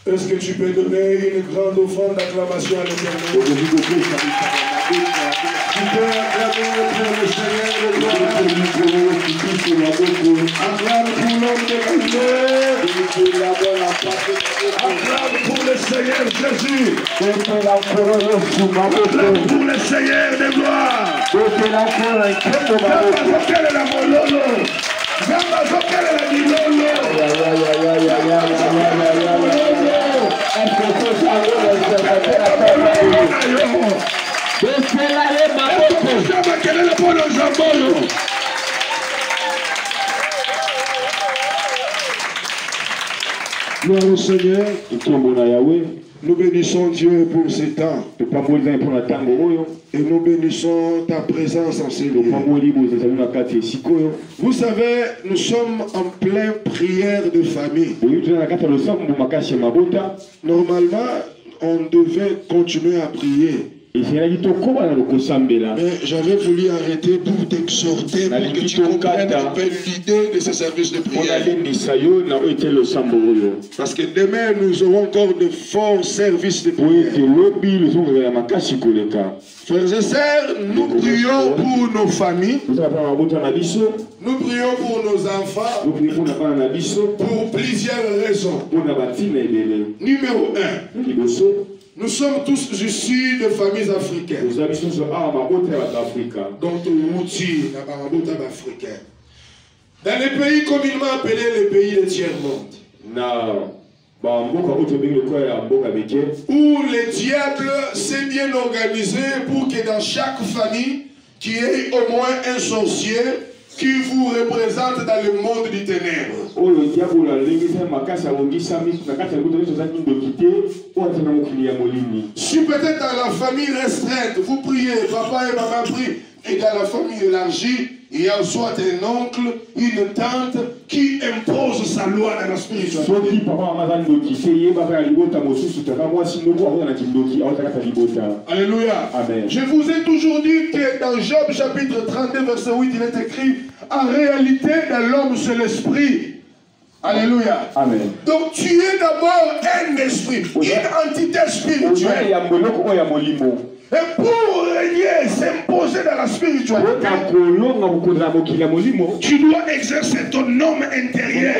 Est-ce que tu peux donner une grande offrande d'acclamation à l'Éternel? Tu peux acclamer pour le Seigneur de gloire. Acclame pour l'homme de lumière. Acclame pour le Seigneur Jésus. Acclame pour le Seigneur de gloire. Gloire au Seigneur. Nous bénissons Dieu pour ces temps. Et nous bénissons ta présence en ces lieux. Vous savez, nous sommes en pleine prière de famille. Normalement, on devait continuer à prier. Mais j'avais voulu arrêter pour t'exhorter pour que tu comprennes un peu l'idée de ce service de prière. Parce que demain, nous aurons encore de forts services de prière. Frères et sœurs, nous prions pour nos familles. Nous prions pour nos enfants. Pour plusieurs raisons. Numéro 1. Nous sommes tous issus de familles africaines. Dans les pays communément appelés les pays du tiers-monde. Où le diable s'est bien organisé pour que dans chaque famille, qu'il y ait au moins un sorcier qui vous représente dans le monde du ténèbre. Si peut-être dans la famille restreinte, vous priez, papa et maman prient, et dans la famille élargie, il y a soit un oncle, une tante qui impose sa loi dans la spiritualité. Alléluia. Amen. Je vous ai toujours dit que dans Job chapitre 32 verset 8 il est écrit en réalité dans l'homme c'est l'esprit. Alléluia. Amen. Donc tu es d'abord un esprit, une entité spirituelle. Et pour régner, s'imposer dans la spiritualité, tu dois exercer ton homme intérieur.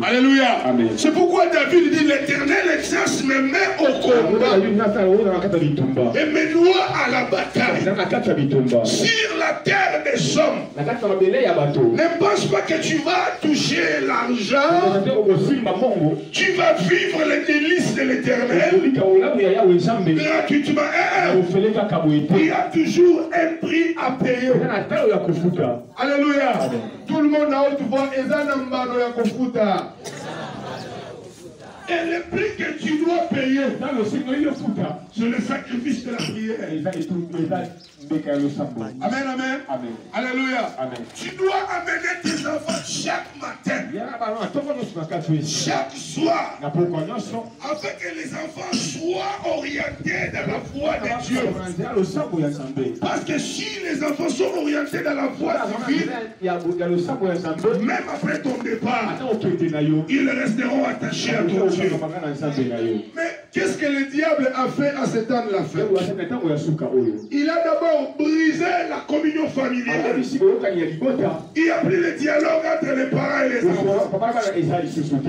Alléluia. C'est pourquoi David dit l'Éternel exerce mes mains au combat et mes doigts à la bataille. Sur la terre des hommes, ne pense pas que tu vas toucher l'argent. Tu vas vivre les délices de l'Éternel gratuitement. Il y a toujours un prix à payer. Alléluia. Tout le monde a haute voix. Et le prix que tu dois payer, c'est le sacrifice de la prière. Amen, amen. Alléluia. Tu dois amener tes enfants chaque matin, chaque soir, afin que les enfants soient orientés dans la voie de Dieu. Parce que si les enfants sont orientés dans la voie divine, même après ton départ, ils resteront attachés à ton Dieu. Mais qu'est-ce que le diable a fait à cet homme-là fait? Il a d'abord brisé la communion familiale. Il a pris le dialogue entre les parents et les enfants.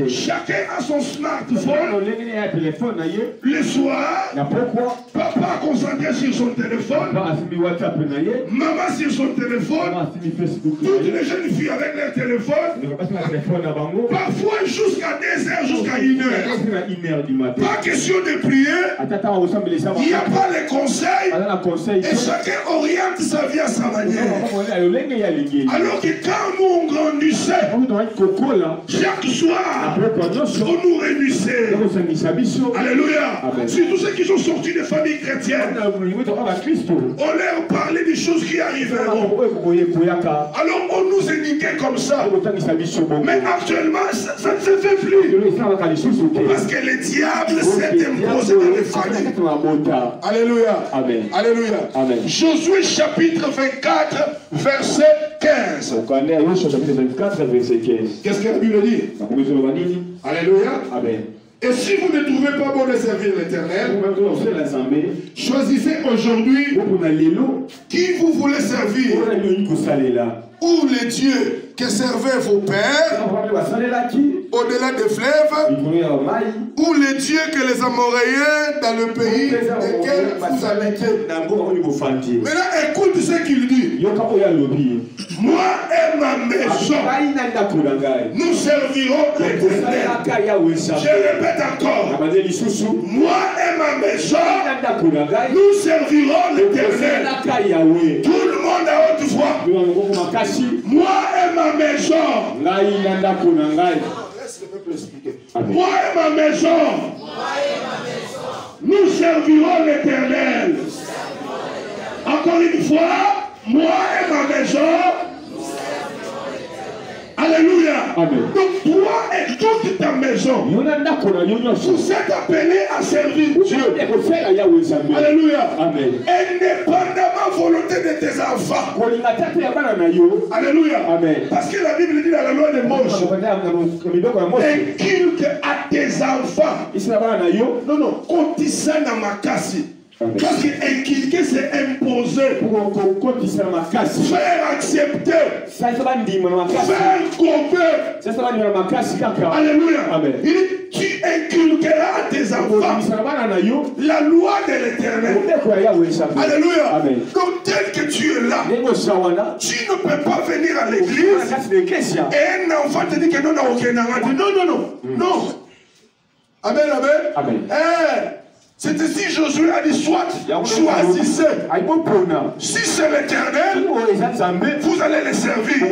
Chacun a son smartphone. Le soir, papa concentré sur son téléphone, maman sur son téléphone, toutes les jeunes filles avec leur téléphone, parfois jusqu'à 2 heures, jusqu'à 1 heure. Pas question de prier. Il n'y a pas les conseils. Et chacun oriente sa vie à sa manière. Alors que quand nous on grandissait, chaque soir, on nous réunissait. Alléluia. C'est tous ceux qui sont sortis des familles chrétiennes. On leur parlait des choses qui arriveront. Alors on nous indiquait comme ça. Mais actuellement, ça ne se fait plus. Parce que le diable s'est imposé dans les familles. Alléluia. Amen. Alléluia. Amen. Josué chapitre 24, verset 15. Qu'est-ce que la Bible dit? Alléluia. Amen. Et si vous ne trouvez pas bon de servir l'Éternel, choisissez aujourd'hui qui vous voulez servir. Ou les dieux que servaient vos pères au-delà des fleuves, ou les dieux que les Amoréens dans le pays desquels vous habitez. Maintenant, écoute ce qu'il dit. Moi et ma maison, nous servirons l'Éternel. Je répète encore. Moi et ma maison, nous servirons l'Éternel. Tout le monde à haute voix. Moi et ma maison. Moi et ma maison, nous servirons l'Éternel. Encore une fois, moi et ma maison. À Alléluia. Amen. Donc toi et toute ta maison, vous êtes appelés à servir Dieu. Alléluia. Amen. Indépendamment volonté de tes enfants. Alléluia. Amen. Parce que la Bible dit dans la loi de Moïse, inculque à tes enfants. Non, quand tu sais dans ma casse. Parce qu'inculquer, c'est imposer. Faire accepter. Faire gober. Alléluia. Amen. Il dit, tu inculqueras à tes enfants la loi de l'Éternel. Alléluia. Amen. Donc tel que tu es là, tu ne peux pas venir à l'église et un enfant te dit que non, non. Amen, amen. Amen. C'est ici Josué a dit soit choisissez. Si c'est l'Éternel, vous allez les servir.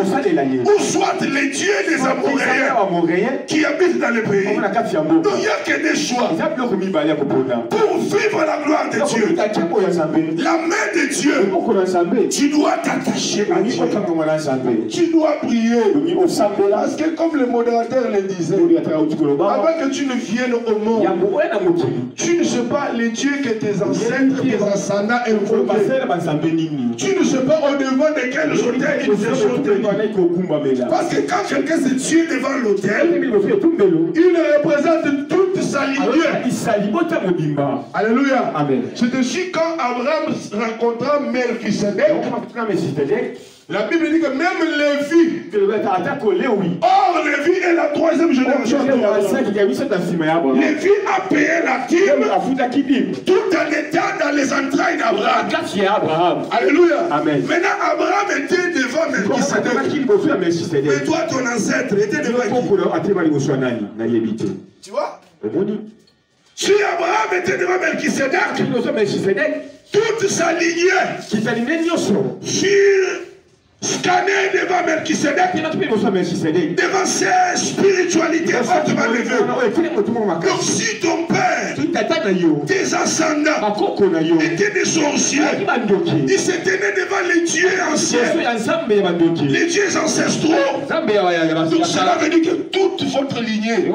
Ou soit les dieux des Amoréens qui habitent dans le pays. Donc il n'y a que des choix. Pour vivre la gloire de Dieu, la main de Dieu, tu dois t'attacher à Dieu. Tu dois prier. Parce que comme le modérateur le disait, avant que tu ne viennes au monde, tu ne sais pas les dieux que tes ancêtres, tes ascendants invoquaient. Tu ne sais pas au devant de quels autels ils se sont tenus. Parce que quand quelqu'un se tient devant l'autel, il représente toute sa lignée. Alléluia. Amen. C'est ainsi quand Abraham rencontra Melchisedec, la Bible dit que même Lévi, or Lévi est la troisième génération. Lévi a payé la dîme tout en étant dans les entrailles d'Abraham. Alléluia. Amen. Maintenant Abraham était devant Melchisedec. Mais toi ton ancêtre était devant qui? Tu vois? Si Abraham était devant Melchisedec, toute sa lignée fut scannée devant Melchisedec, devant ses spiritualités hautement levées. Donc si ton père, tes ascendants étaient des sorciers, ils se tenaient devant les dieux anciens, les dieux ancestraux. Donc cela veut dire que toute votre lignée,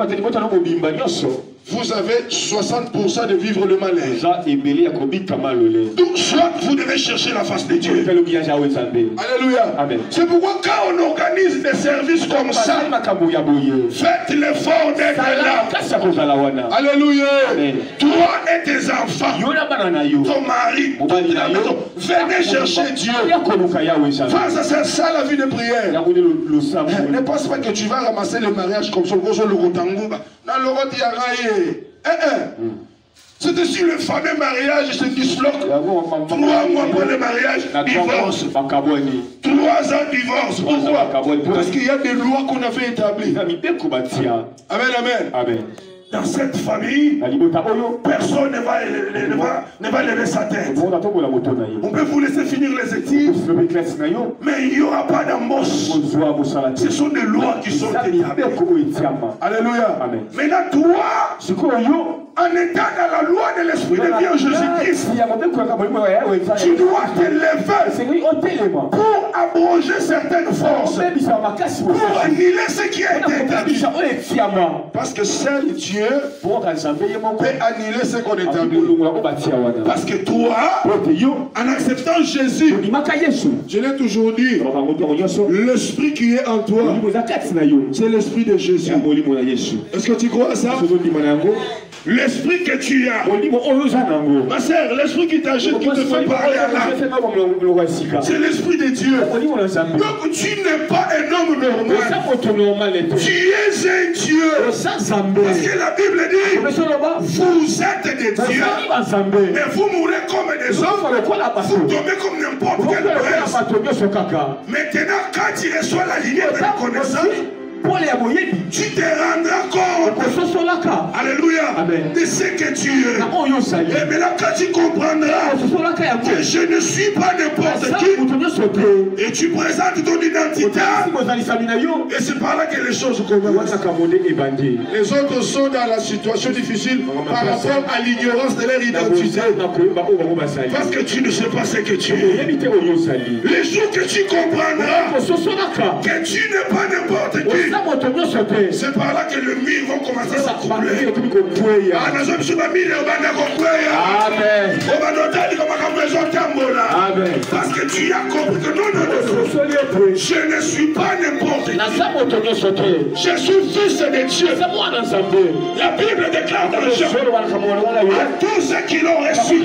vous avez 60% de vivre le malaise. Donc soit vous devez chercher la face de Dieu. Alléluia. Amen. C'est pourquoi quand on organise des services comme ça, faites l'effort d'être là. Alléluia. Amen. Toi et tes enfants, ton mari, toute la maison, venez chercher Dieu. Face à ça, la vie de prière. Ne pense pas que tu vas ramasser le mariage comme ça. Dans le rôle, il y a c'est aussi le fameux mariage se disloque. 3 mois après le mariage, divorce. 3 ans, divorce. Pourquoi? Parce qu'il y a des lois qu'on avait établies. Amen, amen. Amen. Dans cette famille, personne ne va lever sa tête. On peut vous laisser finir les études, mais il n'y aura pas d'embauche. Ce sont des lois qui sont établies. Alléluia. Amen. Maintenant, toi, en étant dans la loi de l'Esprit de Dieu Jésus-Christ, tu dois te lever pour abroger certaines forces, pour annuler ce qui a été établi. Parce que seul Dieu peut annuler ce qu'on établit. Parce que toi, en acceptant Jésus, je l'ai toujours dit, l'esprit qui est en toi, c'est l'esprit de Jésus. Est-ce que tu crois à ça? L'esprit que tu as, ma sœur, l'esprit qui t'agite, qui te fait parler à l'âme, c'est l'esprit de Dieu. Donc tu n'es pas un homme normal. Tu es un Dieu. Parce que la Bible dit, vous êtes des dieux, mais vous mourrez comme des hommes, vous tombez comme n'importe quel prince. Maintenant, quand tu reçois la lignée de la connaissance, Tu te rendras compte. Alléluia. De ce que tu es. Et maintenant, quand tu comprendras que je ne suis pas n'importe qui, et tu présentes ton identité, et c'est par là que les choses commencent. Les autres sont dans la situation difficile par rapport à l'ignorance de leur identité. Parce que tu ne sais pas ce que tu es. Les jours que tu comprendras que tu n'es pas n'importe qui, c'est par là que le mur va commencer à s'accumuler. Parce que tu as compris que non, je ne suis pas n'importe qui. Je suis fils de Dieu. La Bible déclare dans Jean à tous ceux qui l'ont reçu,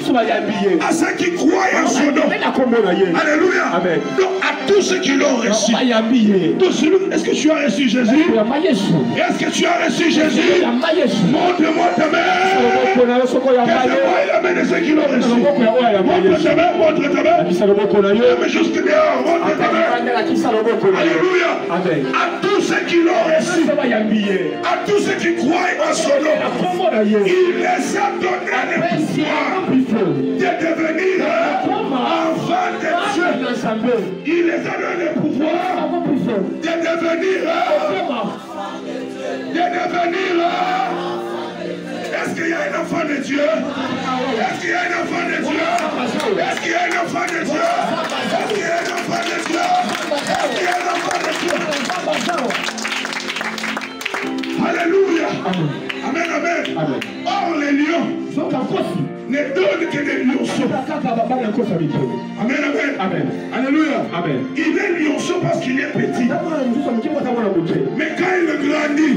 à ceux qui croient en son nom. Alléluia. Donc à tous ceux qui l'ont reçu. Est-ce que tu as reçu Jésus? Est-ce que tu as reçu Jésus? Montre-moi ta main. Il a mené ceux qui l'ont reçu. Montre ta main, montre ta main. Mais juste dehors, montre ta main. Alléluia. À tous ceux qui l'ont reçu, à tous ceux qui croient en son nom, il les a donné le pouvoir de devenir enfants de Dieu. Il les a donné le pouvoir de devenir. Est-ce qu'il y a un enfant de Dieu? Est-ce qu'il y a un enfant de Dieu? Est-ce qu'il y a un enfant de Dieu? Est-ce qu'il y a un enfant de Dieu? Est-ce qu'il y a un enfant de Dieu? Alléluia. Amen, amen. Or les lions ne donnent que des lionceaux. Amen, amen. Alléluia. Il est lionceau parce qu'il est petit. Mais quand il grandit,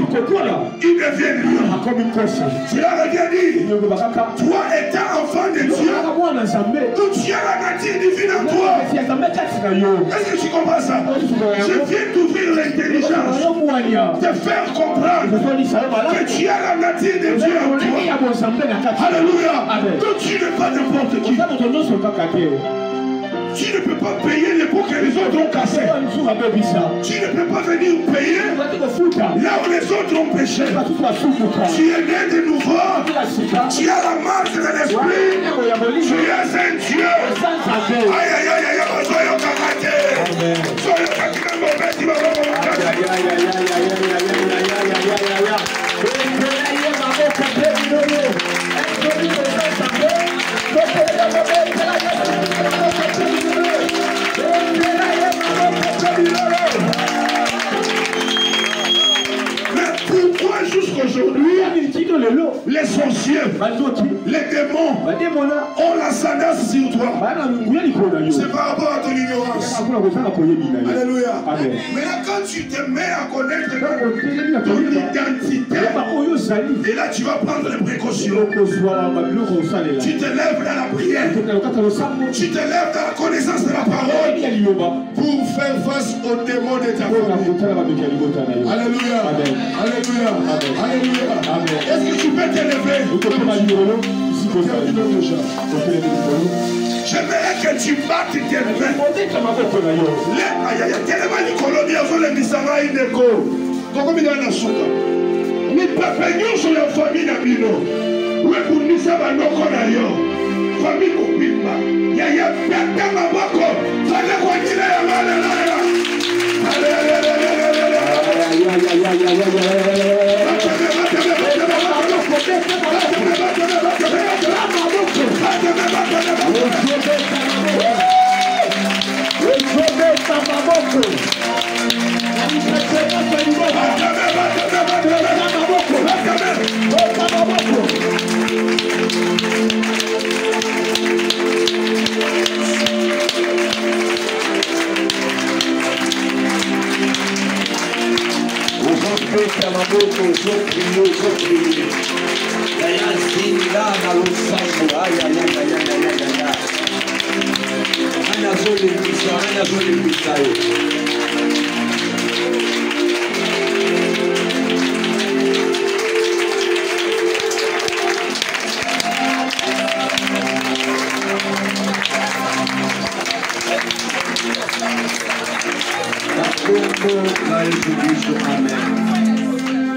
il devient lion. Cela veut dire, toi étant enfant de Dieu, donc tu as la nature divine en toi. Est-ce que tu comprends ça? Je viens d'ouvrir l'intelligence, de faire comprendre que tu as la nature de Dieu en toi. Alléluia. Donc tu n'es pas n'importe qui. Tu ne peux pas payer les pots que les autres ont cassés. Tu ne peux pas venir payer là où les autres ont péché. Tu es né de nouveau. Tu as la marque de l'esprit. Tu es un Dieu. Aïe aïe aïe aïe. Soyons kakaté. Soyons kakaté. Mais pourquoi jusqu'aujourd'hui les sorciers, les démons ont l'ascendance sur toi? C'est par rapport à ton ignorance. Alléluia. Maintenant quand tu te mets à connaître ton identité, et là tu vas prendre les précautions. Tu te lèves dans la prière. Tu te lèves dans la connaissance de la parole pour faire face aux démons de ta famille. Alléluia. Alléluia. Alléluia. Est-ce que tu peux t'élever? J'aimerais que tu battes tes mains. Tellement les colonies ont les misara ineko. Comment il y a la souka? Ni papenyo sur la famille d'Abino. Où est pour nous ça va nous connaître? Famille Kopimba. Yaya peta mabako. Fallait continuer à mal.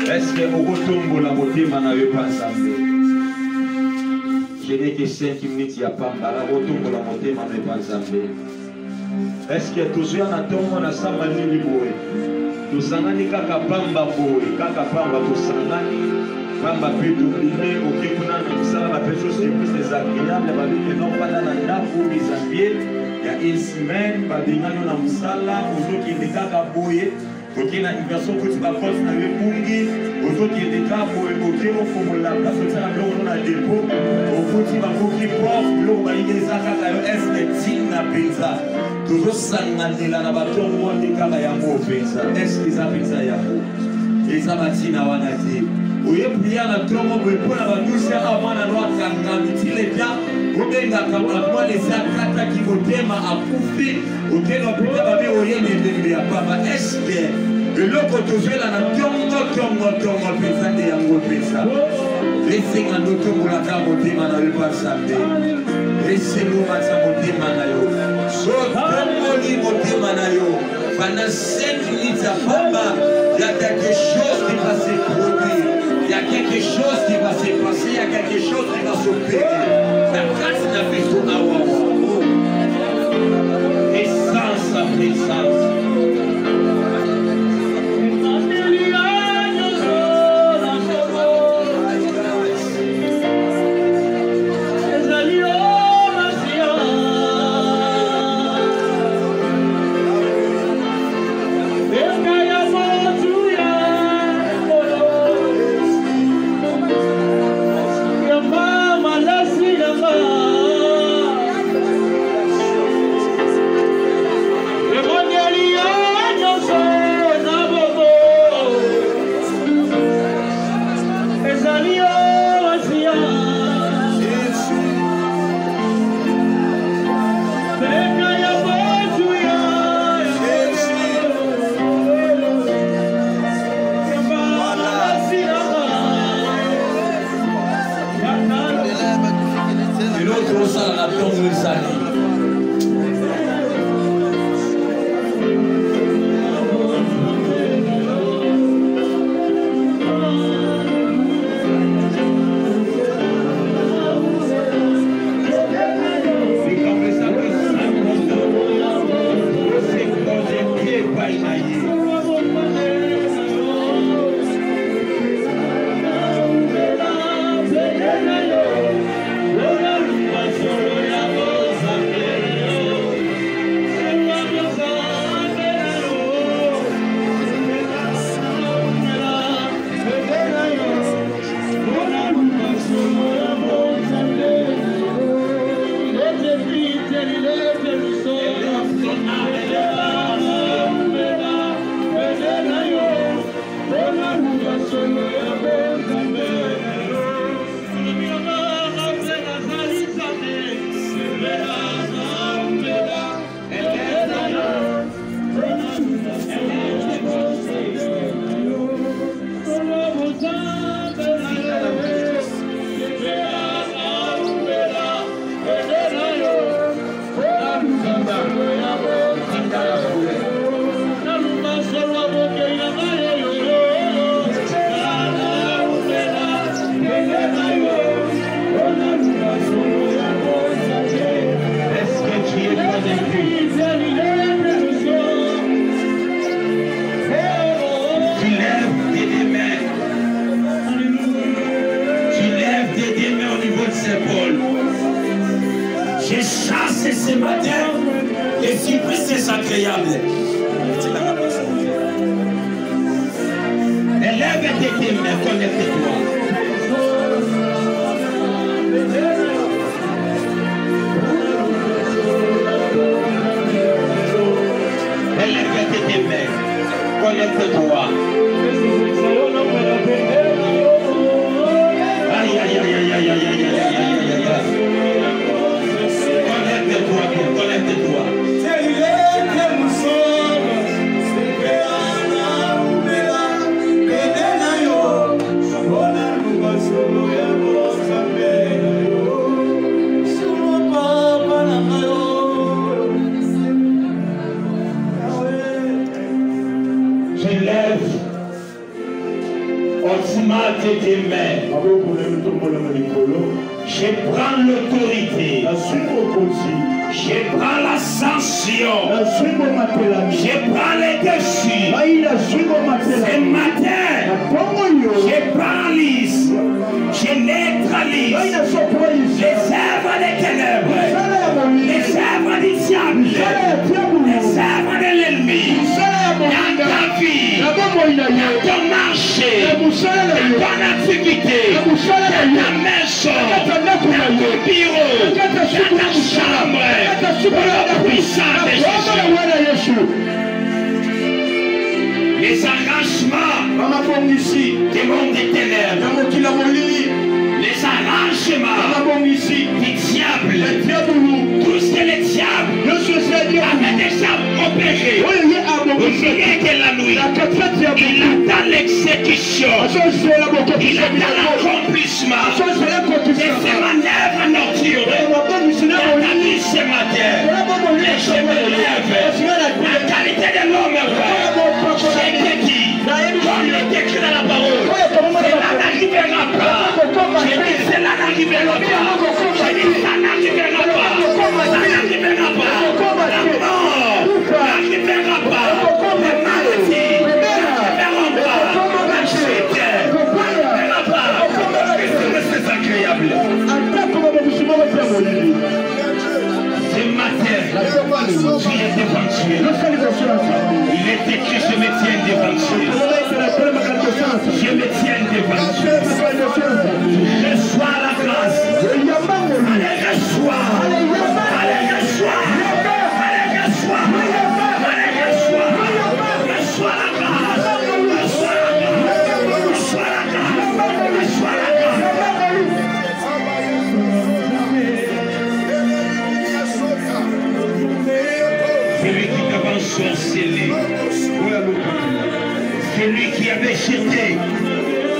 Est-ce que au retour la motema na yo pas ensemble? Je n'ai que 5 minutes ya pamba la retour la motema na yo pas ensemble. Est-ce que toujours en attendant na samba nini boye? Tusangani kaka pamba boye, kaka pamba tusangani pamba puis d'oublier ok kuna na kusala la chose qui plus désagréable ba bi non pas dans la ndaku bizambie ya une semaine ba dingano na musala ozoki ndekaka boye. Ok, na inversion que tu vas faire na bungi, ozoki ndeka boye ok ofomo la place ça la on a dépôt, au petit ba boki prof, lo ba yeza kaka yo est na pizza. Toujours sanganela na batongo ndeka ya mo pizza. Est-ce que ça pizza ya mo? Et ça matina wana ti. Oye pia na tongo boye pona ba nusia amana no akanga mitile bia. Obenga kama les akata qui votema akufi, okeno pita ba me oye ne ya papa. Est-ce que le côté là na tongo pizza de yango pizza. Laissez-moi notre la motema na le pasande. Laissez-nous matza motema na yo. So tongo motema na yo. Pendant 5 minutes à papa, il y a quelque chose qui va se produire. Il y a quelque chose qui va se passer, il y a quelque chose qui va s'opérer. La grâce n'a fait son awa. Essence après essence. lève Otimate tes mains. Je prends l'autorité. Je prends la sanction. Je prends les dessus. Ce matin, je paralyse. Je neutralise les œuvres des ténèbres, les œuvres du diable, les œuvres de l'ennemi. Dans ta vie, dans ton marché, dans ton activité, dans ta maison, dans ton bureau, dans ta chambre, pour le puissant de Jésus. Les arrangements du monde des ténèbres, les arrangements du diable, tout ce que le diable avait déjà opéré au milieu de la nuit, il attend l'exécution, il attend l'accomplissement de ces manœuvres nocturnes dans ta vie ce matin. Et je me lève en qualité de l'homme vrai. C'est qui, comme le décrit dans la parole, cela n'arrivera pas. Je dis cela n'arrivera pas. Je dis ça n'arrivera pas. Ça n'arrivera pas. La mort n'arrivera pas. Les maladies n'arriveront pas. La chute n'arrivera pas. C'est agréable. Ce matin, tu es devant Dieu. Il est écrit, je me tiens devant Dieu. Je me tiens devant Dieu. Reçois la grâce. Allez, reçois. Allez, reçois. Allez, reçois. Allez, reçois. Reçois la grâce. Reçois la grâce. Reçois la grâce. Reçois la grâce. Celui qui devant son scellé, celui qui avait jeté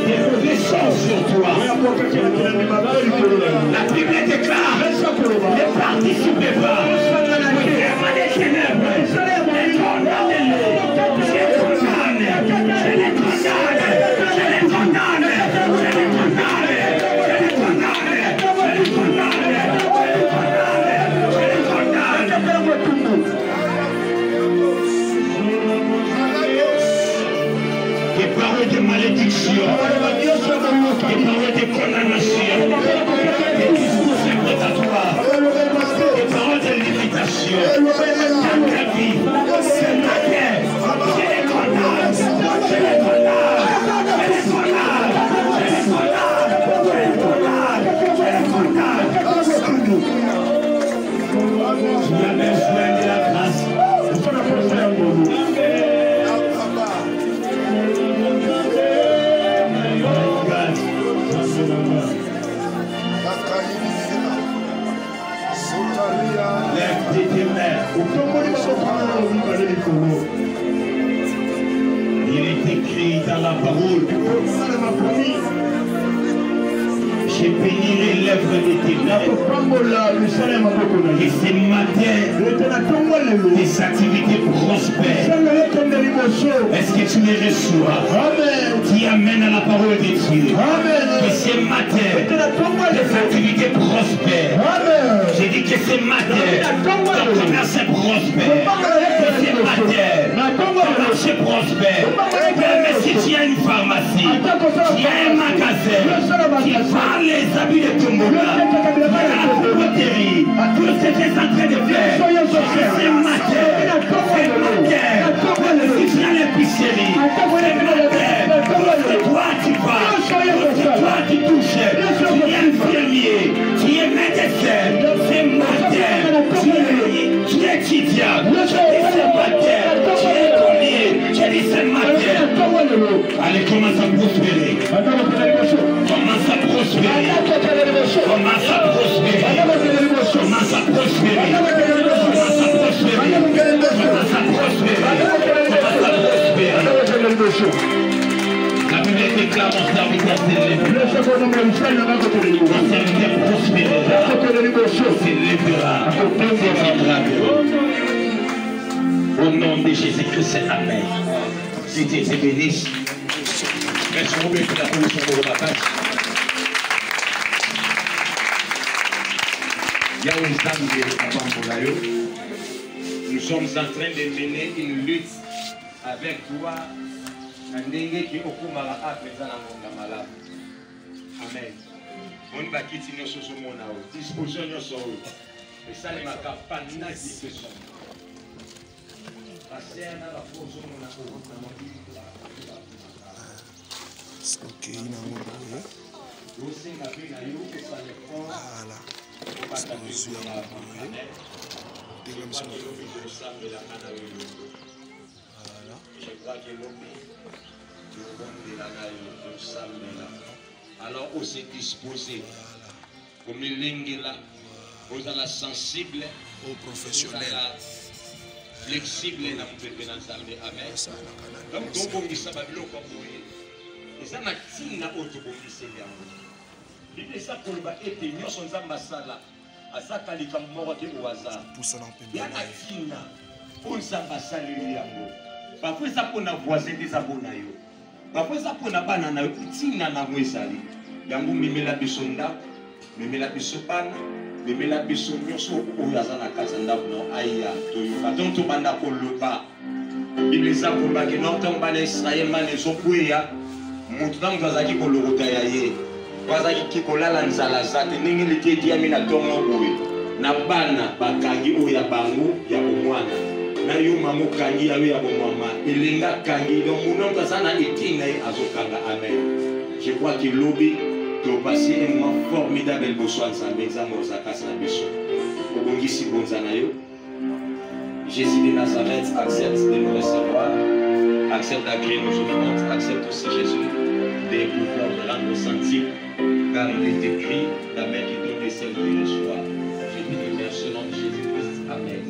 des mauvais sorts sur toi. La Bible déclare, ne participez pas au serment des ténèbres. Les condamnés, je les condamne, je les condamne, je les condamne, je les condamne, je les condamne, je les condamne, je les condamne. Des paroles de malédiction, des paroles de condamnation, des discours imprécatoires, des paroles de limitation dans ta vie. Ce matin, je les condamne, je les condamne, je les condamne, je les condamne, je les condamne, je les condamne. Tu as besoin de la grâce. Lève tes mains. Il est écrit dans la parole, je bénis les lèvres de tes mains. Et ce matin, tes activités prospèrent. Est-ce que tu les reçois? Qui amène à la parole de Dieu. Que ce matin, tes activités prospèrent. J'ai dit que ce matin, ton commerce prospère. Que ce matin, ton marché prospère. Même si tu as une pharmacie, tu as un magasin, tu vends les habits de ton monde, la propreté, tout ce que tu es en train de faire. Ce matin, si tu as l'épicerie, ce matin, toi tu vas, toi tu touches, tu es infirmier, tu es médecin, ce matin, tu es étudiant, ce matin, tu es écolier, tu es ce matin. Allez, commence à prospérer. Commence à prospérer. Commence à prospérer. Commence à prospérer. Commence à prospérer. Commence à prospérer. Commence à prospérer. La Bible déclare mon serviteur s'élèvera. Mon serviteur prospérera. S'élèvera. S'élèvera. Au nom de Jésus-Christ, Amen. Dieu te bénisse. Merci beaucoup pour la position de ma face. Nous sommes en train de mener une lutte avec toi. Amen. On va quitter nos choses au monde. Disposition nos choses. Et ça, les macabres, pas de discussion. Ok, il a un alors, on s'est disposé. Comme les lignes là, vous êtes sensible, au professionnel, flexible dans le ensemble. Amen. Donc, on dit ça, et ça m'a dit na autre pour il dit ça pour le battre et nous sommes en masala à ça kalika mort au hasard tout ça dans il y a tina on s'en masala yango parfois ça pour na voisin des abonnés parfois ça pour na bana na tina na mwesali yango mimela bisonda mimela bisopana mimela bisonyoso o yazana kazanda no aya to yo donc to banda ko loba il les a pour ba que non tant bana Israël mané so kuya mutu ngazaki ko lorota yaye wazaki kolala nzala zate ndenge litedi ya mina tongo boye na bana bakangi oya bango ya bomwana na yo mamu kangi yawe ya bomama elenga kangi donc mon kazana etina azokanga. Amen. Je crois que lobby to passer un moment formidable bonsoir ensemble examen zakasa na biso obongisi bonzana yo. Jésus de Nazareth accepte de nous recevoir, accepte d'accueillir nos offrandes, accepte aussi Jésus de pouvoir nous rendre sensibles, car il est écrit, la main qui donne et celle qui reçoit. Je te remercie au nom de Jésus-Christ. Amen.